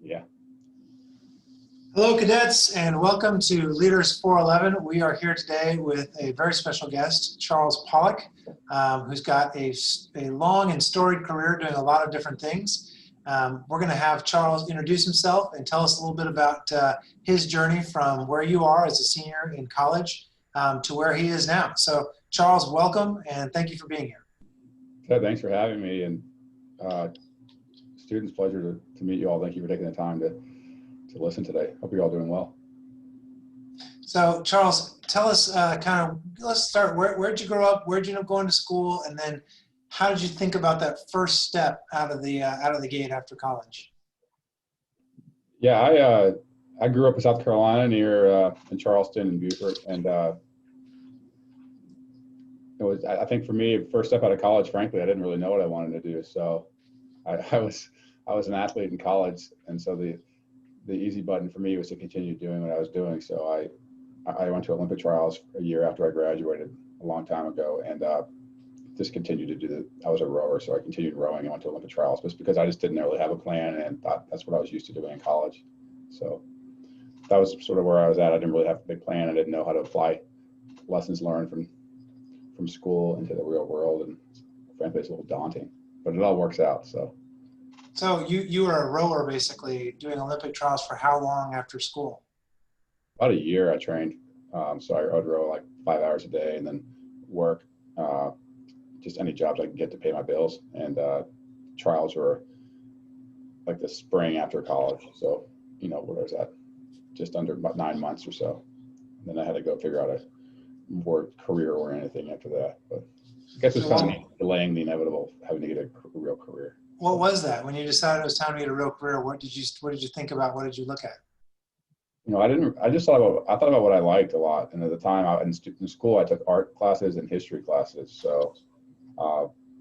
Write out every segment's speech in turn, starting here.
Yeah. Hello, cadets, and welcome to Leaders 411. We are here today with a very special guest, Charles Pollak, who's got a long and storied career doing a lot of different things. We're going to have Charles introduce himself and tell us a little bit about his journey from where you are as a senior in college to where he is now. So, Charles, welcome, and thank you for being here. Ted, thanks for having me. And students, pleasure to meet you all. Thank you for taking the time to listen today. Hope you're all doing well. So, Charles, tell us let's start, where'd you grow up? Where'd you end up going to school? And then how did you think about that first step out of the gate after college? Yeah, I grew up in South Carolina near in Charleston and Beaufort. And I think for me, first step out of college, frankly, I didn't really know what I wanted to do. So I was an athlete in college. And so the easy button for me was to continue doing what I was doing. So I went to Olympic trials a year after I graduated a long time ago, and just continued to do I was a rower, so I continued rowing and went to Olympic trials just because I just didn't really have a plan and thought that's what I was used to doing in college. So that was sort of where I was at. I didn't really have a big plan. I didn't know how to apply lessons learned from school into the real world, and frankly, it's a little daunting, but it all works out. So you were a rower, basically doing Olympic trials for how long after school? About a year I trained. So I would row like 5 hours a day and then work just any jobs I could get to pay my bills. And trials were like the spring after college. So, what was that? Just under about 9 months or so. And then I had to go figure out a more career-oriented thing after that. But I guess it's kind of delaying the inevitable, having to get a real career. What was that? When you decided it was time to get a real career, what did you think about? What did you look at? I thought about what I liked a lot. And at the time in school, I took art classes and history classes. So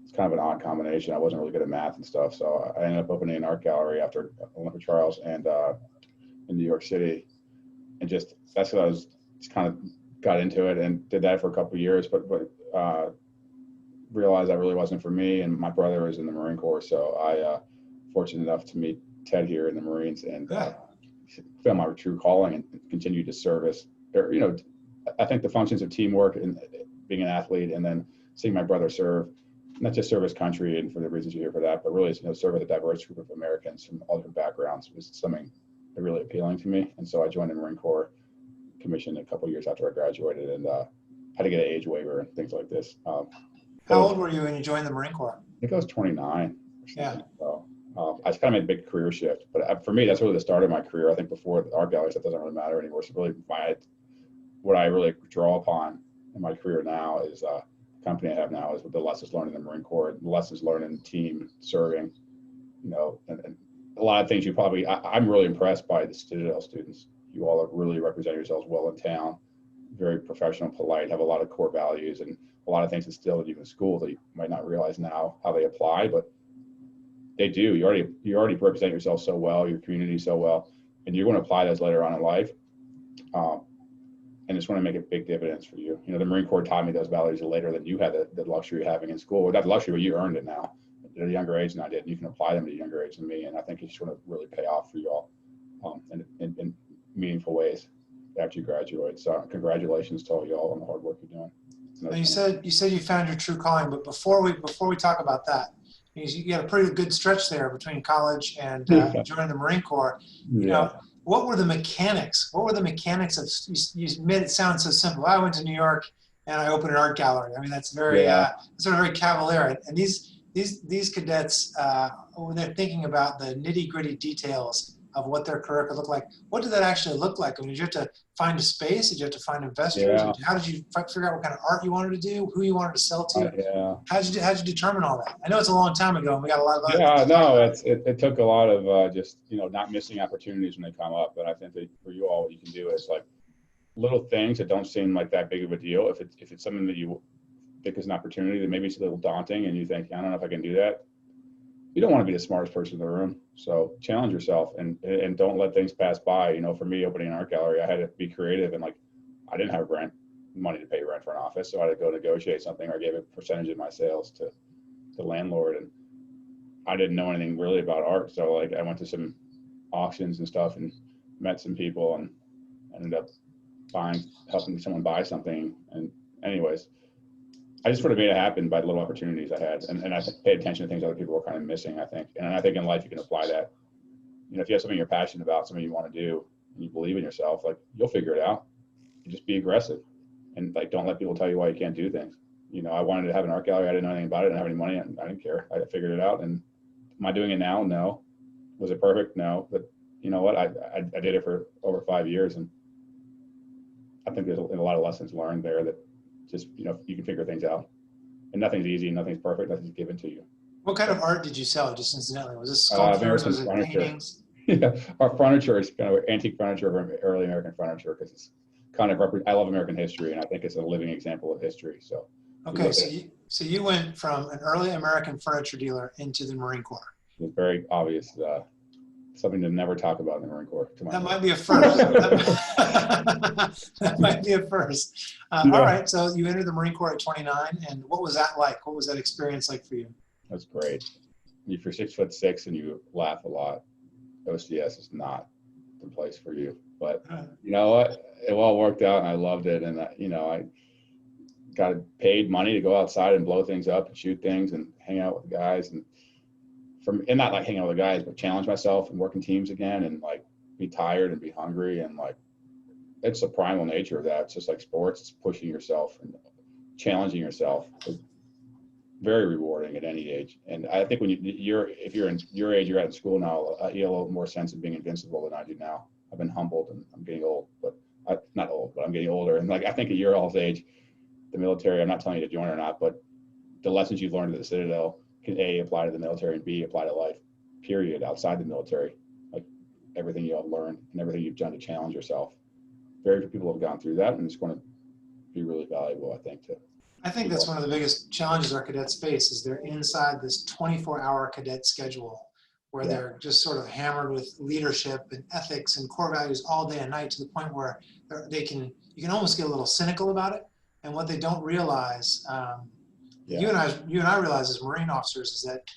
it's kind of an odd combination. I wasn't really good at math and stuff. So I ended up opening an art gallery after Olympic trials and in New York City. And that's what I was just kind of got into it and did that for a couple of years, but realized that really wasn't for me. And my brother was in the Marine Corps. So I fortunate enough to meet Ted here in the Marines and found my true calling and continued to service. I think the functions of teamwork and being an athlete, and then seeing my brother serve, not just serve his country and for the reasons you're here for that, but really serve with a diverse group of Americans from all different backgrounds was something really appealing to me. And so I joined the Marine Corps commission a couple of years after I graduated, and had to get an age waiver and things like this. How old were you when you joined the Marine Corps? I think I was 29. Yeah. So I just kind of made a big career shift. But for me, that's really the start of my career. I think before the art galleries, that doesn't really matter anymore. So really, what I really draw upon in my career now is the company I have now is with the lessons learned in the Marine Corps, the lessons learned in team serving, and a lot of things I'm really impressed by the Citadel students. You all really represent yourselves well in town, very professional, polite, have a lot of core values and a lot of things instilled in you in school that you might not realize now how they apply, but they do. You already represent yourself so well, your community so well, and you're going to apply those later on in life. And it's going to make a big dividends for you. The Marine Corps taught me those values later than you had the luxury of having in school. Well, not the luxury, but you earned it now at a younger age than I did. And you can apply them at a younger age than me. And I think it's going to really pay off for you all in meaningful ways after you graduate. So congratulations to all you all on the hard work you're doing. Well, you said you found your true calling, but before we talk about that, you had a pretty good stretch there between college and joining the Marine Corps. What were the mechanics? What were the mechanics of? You made it sound so simple. I went to New York and I opened an art gallery. I mean, that's very sort of very cavalier. And these cadets, when they're thinking about the nitty gritty details of what their career could look like, what did that actually look like? I mean, did you have to find a space? Did you have to find investors? Yeah. How did you figure out what kind of art you wanted to do? Who you wanted to sell to? How'd you determine all that? I know it's a long time ago, and we got a lot of other it took a lot of just not missing opportunities when they come up. But I think that for you all, what you can do is like little things that don't seem like that big of a deal. If it's something that you think is an opportunity that maybe it's a little daunting, and you think, I don't know if I can do that. You don't want to be the smartest person in the room. So challenge yourself and don't let things pass by. For me, opening an art gallery, I had to be creative, and I didn't have money to pay rent for an office. So I had to go negotiate something, or I gave a percentage of my sales to the landlord. And I didn't know anything really about art. So I went to some auctions and stuff, and met some people, and ended up helping someone buy something. And anyways, I just sort of made it happen by the little opportunities I had, and I paid attention to things other people were kind of missing, I think. And I think in life you can apply that. You know, if you have something you're passionate about, something you want to do, and you believe in yourself, like, you'll figure it out. You just be aggressive, and like, don't let people tell you why you can't do things. You know, I wanted to have an art gallery. I didn't know anything about it. I didn't have any money. I didn't care. I figured it out. And am I doing it now? No. Was it perfect? No. But you know what? I did it for over 5 years, and I think there's a lot of lessons learned there that just, you know, you can figure things out. And nothing's easy, nothing's perfect, nothing's given to you. What kind of art did you sell, just incidentally? Was this sculptures? Was it paintings? Yeah, our furniture is kind of antique furniture of early American furniture, because it's kind of I love American history, and I think it's a living example of history. So okay, so you went from an early American furniture dealer into the Marine Corps. It's very obvious, something to never talk about in the Marine Corps. That might be a first. That might be a first. All right, so you entered the Marine Corps at 29, and what was that like? What was that experience like for you? That's great. If you're 6'6" and you laugh a lot, OCS is not the place for you. But you know what? It all worked out, and I loved it. And you know, I got paid money to go outside and blow things up and shoot things and hang out with the guys, and not like hanging out with the guys, but challenge myself and work in teams again, and like be tired and be hungry, and like, it's the primal nature of that. It's just like sports. It's pushing yourself and challenging yourself. It's very rewarding at any age. And I think when if you're in your age, you're at school now, you have a little more sense of being invincible than I do now. I've been humbled, and I'm getting old, but not old, but I'm getting older. And like, I think at your all's age, the military, I'm not telling you to join or not, but the lessons you've learned at the Citadel can A, apply to the military, and B, apply to life, period, outside the military. Like, everything you have learned and everything you've done to challenge yourself. Very few people have gone through that, and it's going to be really valuable, I think, to I think that's one of the biggest challenges our cadets face, is they're inside this 24-hour cadet schedule where they're just sort of hammered with leadership and ethics and core values all day and night, to the point where you can almost get a little cynical about it. And what they don't realize, you and I realize as Marine officers, is that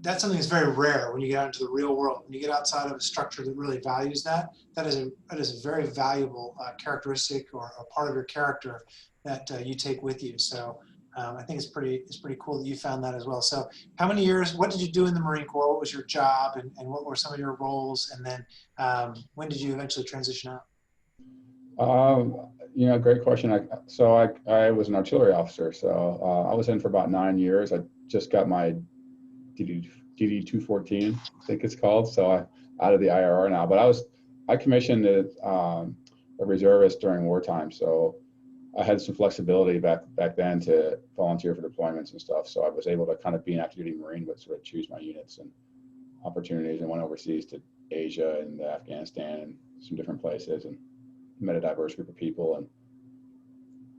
that's something that's very rare when you get out into the real world. When you get outside of a structure that really values that, that is a very valuable characteristic, or a part of your character that you take with you. So I think it's pretty cool that you found that as well. So how many years, what did you do in the Marine Corps? What was your job, and what were some of your roles? And then when did you eventually transition out? You know, great question. I was an artillery officer. So I was in for about 9 years. I just got my DD 214, I think it's called. So I'm out of the IRR now, but I commissioned as a reservist during wartime. So I had some flexibility back then to volunteer for deployments and stuff. So I was able to kind of be an active duty Marine, but sort of choose my units and opportunities, and went overseas to Asia and Afghanistan and some different places, and met a diverse group of people, and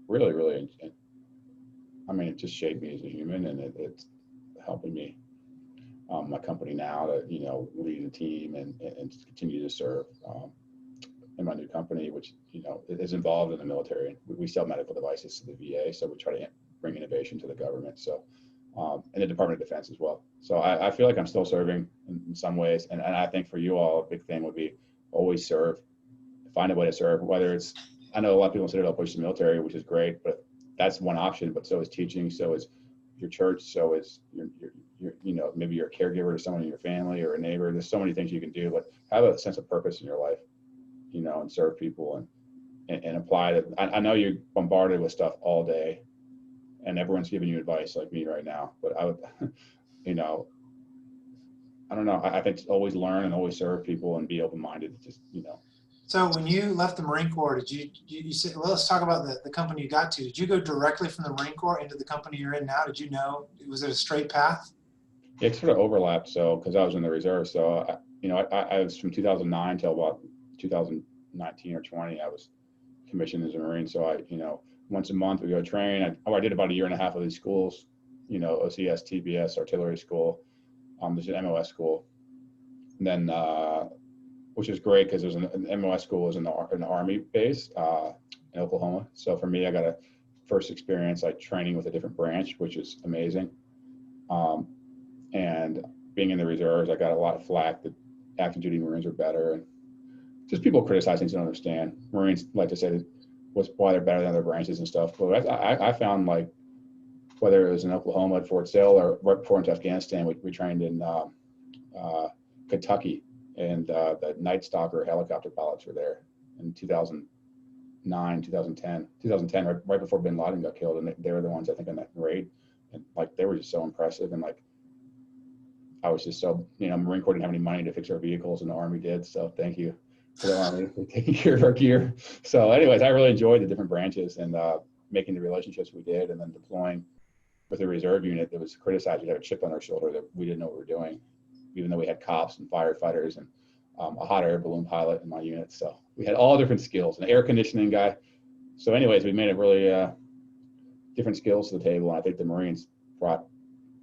really, I mean, it just shaped me as a human, and it's helping me, my company now, to, you know, lead a team and continue to serve in my new company, which, you know, is involved in the military. We sell medical devices to the VA, so we try to bring innovation to the government. So, and the Department of Defense as well. So I feel like I'm still serving in some ways, and I think for you all, a big thing would be always serve. Find a way to serve, whether it's, I know a lot of people in Citadel push the military, which is great, but that's one option. But so is teaching, so is your church, so is your you know, maybe you're a caregiver to someone in your family or a neighbor. There's so many things you can do, but have a sense of purpose in your life, you know, and serve people and apply it. I know you're bombarded with stuff all day, and everyone's giving you advice like me right now, but I would, you know, I don't know. I think always learn and always serve people and be open-minded. Just, you know. So when you left the Marine Corps, did you said, well, let's talk about the company you got to. Did you go directly from the Marine Corps into the company you're in now? Did you know, was it a straight path? It sort of overlapped. So, because I was in the reserve. So, you know, I was from 2009 till about 2019 or 20, I was commissioned as a Marine. So you know, once a month we go train. I did about 1.5 years of these schools, you know, OCS, TBS, artillery school. There's an MOS school. And then, which is great because there's an MOS school is in the Army base in Oklahoma. So for me, I got a first experience like training with a different branch, which is amazing. And being in the reserves, I got a lot of flack that active duty Marines are better, and just people criticize things they don't understand. Marines like to say why they're better than other branches and stuff. But I found, like, whether it was in Oklahoma at Fort Sill or right before into Afghanistan, we trained in Kentucky, and the Night Stalker helicopter pilots were there in 2009, 2010, right before Bin Laden got killed, and they were the ones, I think, on that raid, and like they were just so impressive. And like I was just so, Marine Corps didn't have any money to fix our vehicles, and the Army did, so thank you to the Army for taking care of our gear. So anyways, I really enjoyed the different branches and making the relationships we did, and then deploying with a reserve unit that was criticized. We had a chip on our shoulder that we didn't know what we were doing, even though we had cops and firefighters and a hot air balloon pilot in my unit. So we had all different skills, an air conditioning guy. So anyways, we made it really different skills to the table. And I think the Marines brought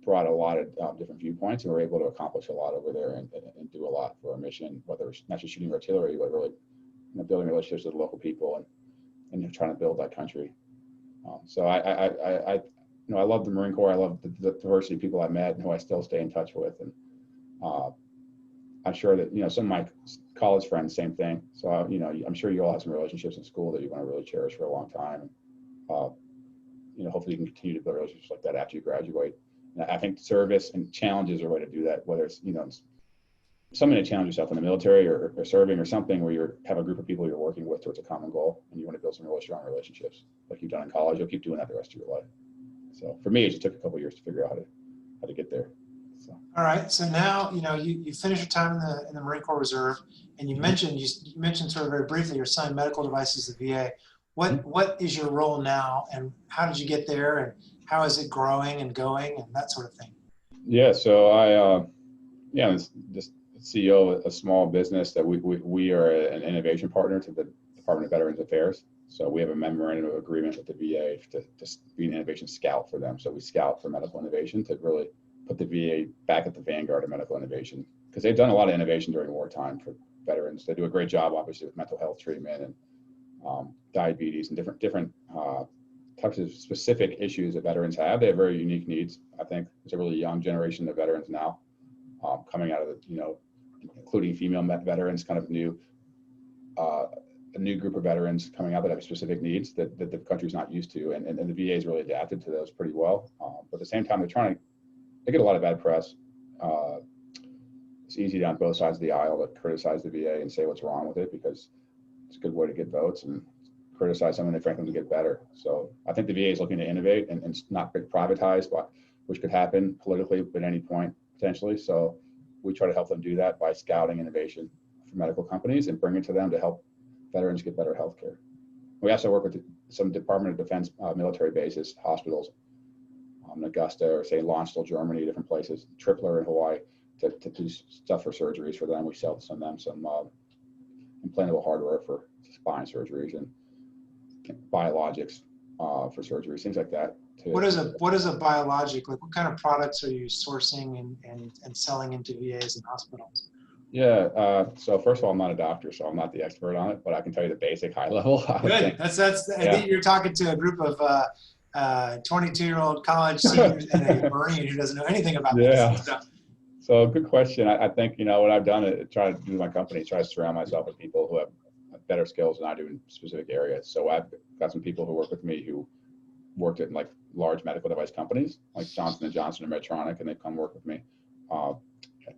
a lot of different viewpoints, and we were able to accomplish a lot over there and do a lot for our mission, whether it's not just shooting artillery, but really building relationships with local people and trying to build that country. So I love the Marine Corps. I love the diversity of people I met and who I still stay in touch with. And I'm sure that, some of my college friends, same thing. So, I'm sure you all have some relationships in school that you want to really cherish for a long time. Hopefully you can continue to build relationships like that after you graduate. And I think service and challenges are a way to do that, whether it's, something to challenge yourself in the military or serving, or something where you have a group of people you're working with towards a common goal, and you want to build some really strong relationships like you've done in college. You'll keep doing that the rest of your life. So for me, it just took a couple of years to figure out how to get there. So. All right. So now, you finished your time in the Marine Corps Reserve, and you mentioned sort of very briefly you're selling medical devices to the VA. What is your role now, and how did you get there, and how is it growing and going, and that sort of thing? Yeah. So I'm just CEO of a small business that we are an innovation partner to the Department of Veterans Affairs. So we have a memorandum of agreement with the VA to be an innovation scout for them. So we scout for medical innovation to really put the VA back at the vanguard of medical innovation, because they've done a lot of innovation during wartime for veterans. They do a great job, obviously, with mental health treatment and diabetes and different types of specific issues that veterans have. They have very unique needs. I think there's a really young generation of veterans now coming out of the, including female veterans, kind of a new group of veterans coming out that have specific needs that the country's not used to, and the VA has really adapted to those pretty well. But at the same time, they get a lot of bad press. It's easy on both sides of the aisle to criticize the VA and say what's wrong with it, because it's a good way to get votes, and criticize someone and frankly to get better. So I think the VA is looking to innovate and not get privatized, which could happen politically at any point potentially. So we try to help them do that by scouting innovation for medical companies and bring it to them to help veterans get better health care. We also work with some Department of Defense military bases, hospitals, Augusta or say Landstuhl, Germany, different places, Tripler in Hawaii, to do stuff for surgeries for them. We sell some implantable hardware for spine surgeries and biologics for surgeries, things like that. What is a biologic? Like, what kind of products are you sourcing and selling into VAs and hospitals? Yeah. So first of all, I'm not a doctor, so I'm not the expert on it, but I can tell you the basic high level. Good. That's. I think you're talking to a group of 22-year-old college seniors and a Marine who doesn't know anything about this stuff. So good question. I think, what I've done is try to do my company, try to surround myself with people who have better skills than I do in specific areas. So I've got some people who work with me who worked at like large medical device companies like Johnson & Johnson or Medtronic, and they come work with me.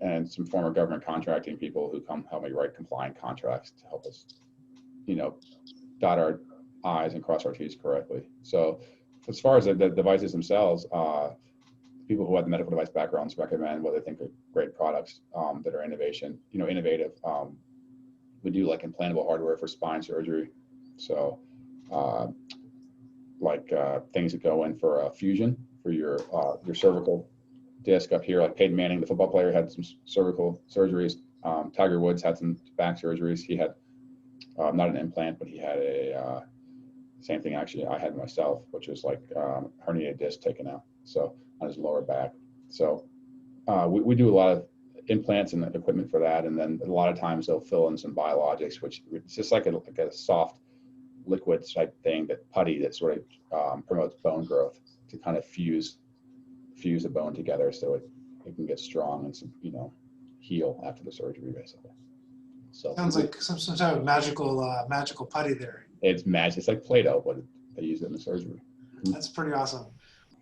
And some former government contracting people who come help me write compliant contracts to help us, dot our I's and cross our T's correctly. So as far as the devices themselves, people who have the medical device backgrounds recommend what they think are great products that are innovative. We do like implantable hardware for spine surgery. So things that go in for a fusion for your cervical disc up here, like Peyton Manning, the football player, had some cervical surgeries. Tiger Woods had some back surgeries. He had not an implant, but he had a same thing actually I had myself, which was like herniated disc taken out, so on his lower back. So we do a lot of implants and equipment for that, and then a lot of times they'll fill in some biologics, which it's just like a soft liquid type thing, that putty that sort of promotes bone growth to kind of fuse the bone together so it can get strong and heal after the surgery, basically. So sounds like some type of magical putty there. it's magic. It's like Play-Doh, but they use it in the surgery. That's pretty awesome.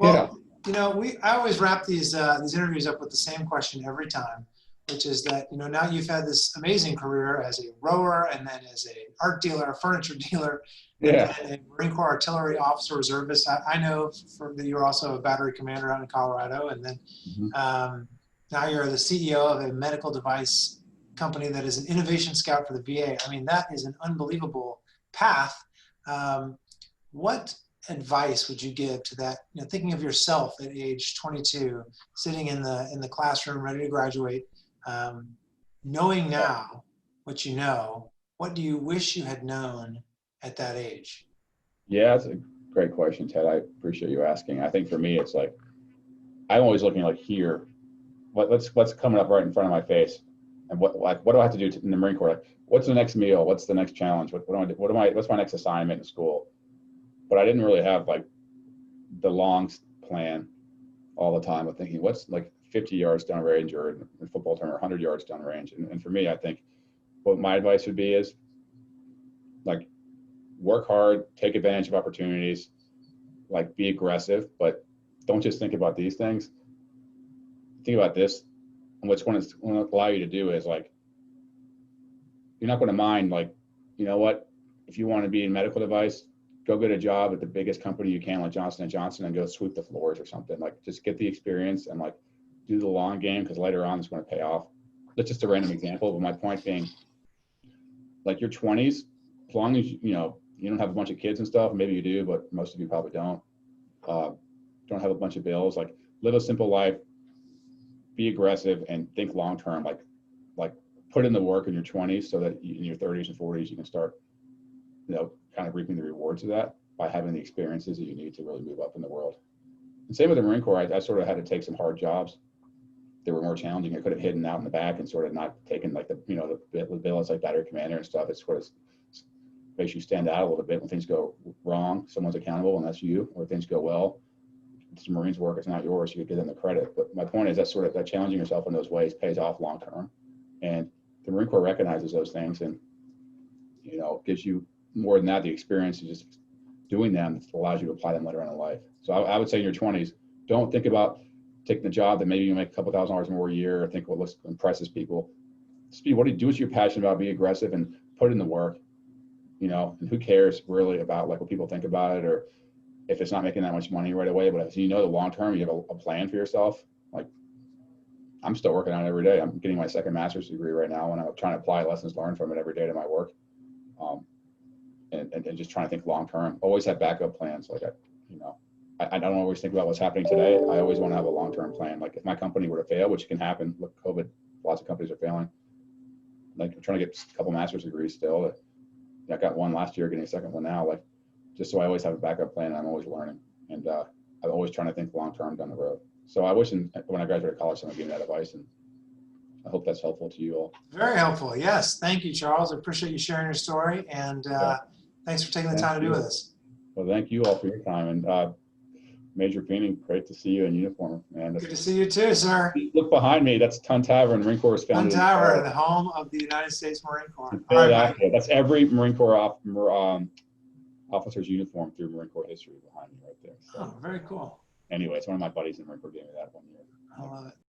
Yeah. Well, I always wrap these interviews up with the same question every time, which is that, now you've had this amazing career as a rower and then as a art dealer, a furniture dealer, and Yeah. then a Marine Corps artillery officer reservist. I know that you're also a battery commander out in Colorado, and then now you're the CEO of a medical device company that is an innovation scout for the VA. I mean, that is an unbelievable path. What advice would you give to that, thinking of yourself at age 22, sitting in the classroom ready to graduate, knowing now what you know, what do you wish you had known at that age? Yeah, that's a great question, Ted. I appreciate you asking. I think for me, it's like, I'm always looking like here, what's coming up right in front of my face, and what do I have to do in the Marine Corps? Like, what's the next meal? What's the next challenge? What do I do? What's my next assignment in school? But I didn't really have like the long plan all the time of thinking what's like 50 yards down range, or in football term, or 100 yards down range. And for me, I think what my advice would be is like, work hard, take advantage of opportunities, like be aggressive, but don't just think about these things. Think about this, and what's going to allow you to do is like, you're not going to mind, like, what, if you want to be in medical device, go get a job at the biggest company you can, like Johnson & Johnson, and go sweep the floors or something. Like, just get the experience and like do the long game, because later on it's going to pay off. That's just a random example, but my point being, like, your 20s, as long as you don't have a bunch of kids and stuff, maybe you do, but most of you probably don't have a bunch of bills, like, live a simple life, be aggressive, and think long term. Like put in the work in your 20s so that in your 30s and 40s you can start kind of reaping the rewards of that by having the experiences that you need to really move up in the world. And same with the Marine Corps. I sort of had to take some hard jobs that were more challenging. I could have hidden out in the back and sort of not taken like the billets like battery commander and stuff. It sort of makes you stand out a little bit. When things go wrong, someone's accountable, and that's you. Or things go well, it's the Marines' work, it's not yours, so you give them the credit. But my point is that challenging yourself in those ways pays off long term. And the Marine Corps recognizes those things, and gives you more than that, the experience of just doing them allows you to apply them later on in life. So I would say in your 20s, don't think about taking the job that maybe you make a couple $1,000s more a year, or think what impresses people. Just do what you're passionate about, be aggressive, and put in the work. And who cares really about like what people think about it, or if it's not making that much money right away. But if the long term, you have a plan for yourself. Like, I'm still working on it every day. I'm getting my second master's degree right now, and I'm trying to apply lessons learned from it every day to my work. And just trying to think long term. Always have backup plans. Like, I don't always think about what's happening today. I always want to have a long term plan. Like, if my company were to fail, which can happen, look, COVID, lots of companies are failing. Like, I'm trying to get a couple master's degrees still. I got one last year, getting a second one now. Like, just so I always have a backup plan, and I'm always learning. And I'm always trying to think long term down the road. So I wish when I graduated college, someone gave me that advice, and I hope that's helpful to you all. Very helpful. Yes. Thank you, Charles. I appreciate you sharing your story, and thanks for taking the time to be with us. Well, thank you all for your time. And Major Feeney, great to see you in uniform, man. Good to see you too, sir. Look behind me. That's Tun Tavern. Marine Corps is founded. Tun Tavern, the home of the United States Marine Corps. Philadelphia. That's every Marine Corps officer's uniform through Marine Corps history behind me right there. So, oh, very cool. Anyway, it's one of my buddies in the Marine Corps gave me that one year. I love it.